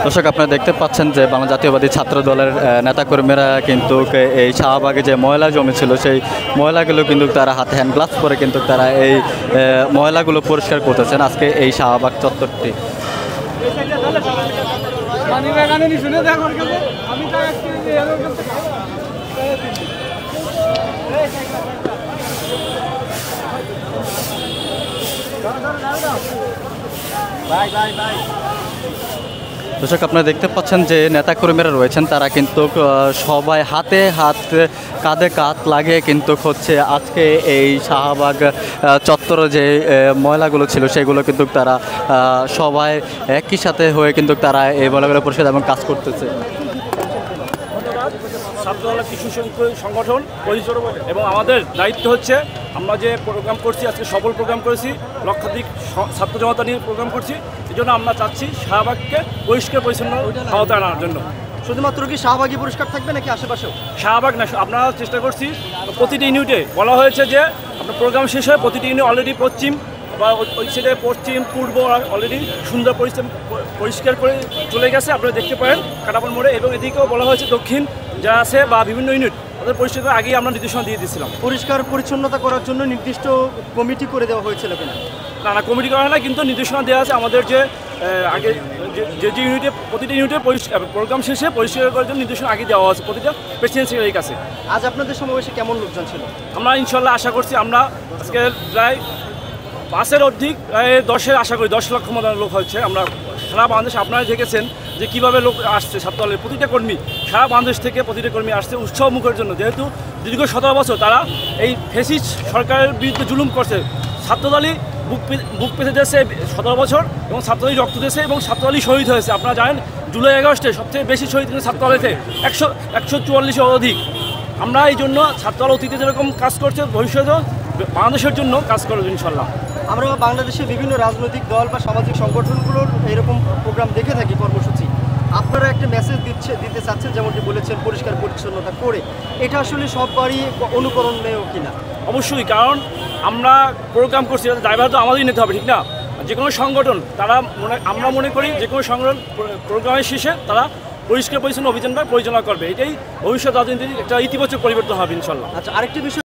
দর্শক, আপনারা দেখতে পাচ্ছেন যে বাংলা জাতীয়বাদী ছাত্র দলের নেতাকর্মীরা কিন্তু এই শাহবাগে যে ময়লা জমেছিল সেই ময়লাগুলো কিন্তু তারা হাতে হ্যান্ড গ্লাভস পরে কিন্তু তারা এই ময়লাগুলো পরিষ্কার করতেছেন আজকে এই শাহবাগ চত্বরটি। দর্শক, আপনারা দেখতে পাচ্ছেন যে নেতাকর্মীরা রয়েছেন তারা কিন্তু সবাই হাতে হাত কাঁধে কাঁধ লাগিয়ে কিন্তু হচ্ছে আজকে এই শাহবাগ চত্বরে যে ময়লাগুলো ছিল সেগুলো কিন্তু তারা সবাই একই সাথে হয়ে কিন্তু তারা এই ময়লাগুলো পরিষ্কার এবং কাজ করতেছে। ছাত্রদলের কিছু সংগঠন এবং আমাদের দায়িত্ব হচ্ছে আমরা যে প্রোগ্রাম করছি, আজকে সফল প্রোগ্রাম করেছি, লক্ষাধিক ছাত্র জনতা নিয়ে প্রোগ্রাম করছি। এই জন্য আমরা চাচ্ছি শাহবাগকে পরিষ্কার পরিচ্ছন্ন ক্ষমতা আনার জন্য। শুধুমাত্র কি শাহবাগই পরিষ্কার থাকবে নাকি আশেপাশেও? শাহবাগ না, আপনারা চেষ্টা করছি প্রতিটি ইউনিটে বলা হয়েছে যে আপনার প্রোগ্রাম শেষ হয়ে প্রতিটি ইউনিট অলরেডি পশ্চিম বা ওই সাইডে পশ্চিম পূর্ব অলরেডি সুন্দর পরিষ্কার করে চলে গেছে, আপনারা দেখতে পারেন কাটাপন মোড়ে। এবং এদিকেও বলা হয়েছে দক্ষিণ যা আছে বা বিভিন্ন ইউনিট তাদের পরিষ্কার করে আগেই আমরা নির্দেশনা দিয়ে দিয়েছিলাম। পরিষ্কার পরিচ্ছন্নতা করার জন্য নির্দিষ্ট কমিটি করে দেওয়া হয়েছিল কিনা? না, কমিটি করা হয় না, কিন্তু নির্দেশনা দেওয়া আছে আমাদের যে আগে যে ইউনিটে প্রতিটা ইউনিটে প্রোগ্রাম শেষে পরিষ্কার করার জন্য নির্দেশনা আগে দেওয়া আছে প্রতিটা প্রেসিডেন্ট সেক্রেটারির কাছে। আজ আপনাদের সমাবেশে কেমন লোকজন ছিল? আমরা ইনশাল্লাহ আশা করছি আমরা আজকে প্রায় 5-এর অধিক, প্রায় 10-এর আশা করি 10 লক্ষ মতো লোক হচ্ছে। আমরা সারা বাংলাদেশ আপনারা দেখেছেন যে কীভাবে লোক আসছে, ছাত্রদলের প্রতিটা কর্মী সারা বাংলাদেশ থেকে প্রতিটা কর্মী আসছে উৎসব মুখের জন্য। যেহেতু দীর্ঘ 17 বছর তারা এই ফ্যাসিস্ট সরকারের বিরুদ্ধে জুলুম করছে, ছাত্রদলই বুক পেতে দিয়েছে 17 বছর এবং ছাত্রদলই রক্ত দিয়েছে এবং ছাত্রদলই শহীদ হয়েছে। আপনারা জানেন জুলাই আগস্টে সবথেকে বেশি শহীদ কিন্তু ছাত্রদলেতে 144 অধিক। আমরা এই জন্য ছাত্রদল অতীতে যেরকম কাজ করছে ভবিষ্যতেও বাংলাদেশের জন্য কাজ করবে ইনশাল্লাহ। আমরা বাংলাদেশের বিভিন্ন রাজনৈতিক দল বা সামাজিক সংগঠনগুলোর এরকম প্রোগ্রাম দেখে থাকি, কর্মসূচি। আপনারা একটা মেসেজ দিতে চাচ্ছেন, যেমনটি বলেছেন পরিষ্কার পরিচ্ছন্নতা করে, এটা আসলে সববারই অনুকরণীয় কিনা? অবশ্যই, কারণ আমরা প্রোগ্রাম করছি, দায়ভার তো আমাদেরই নিতে হবে, ঠিক না? যে কোনো সংগঠন আমরা মনে করি যে কোনো সংগঠন প্রোগ্রামের শেষে তারা পরিষ্কার পরিচ্ছন্ন অভিযানটা পরিচালনা করবে। এটাই ভবিষ্যৎ রাজনীতির একটা ইতিবাচক পরিবর্তন হবে ইনশাল্লাহ। আচ্ছা, আরেকটি বিষয়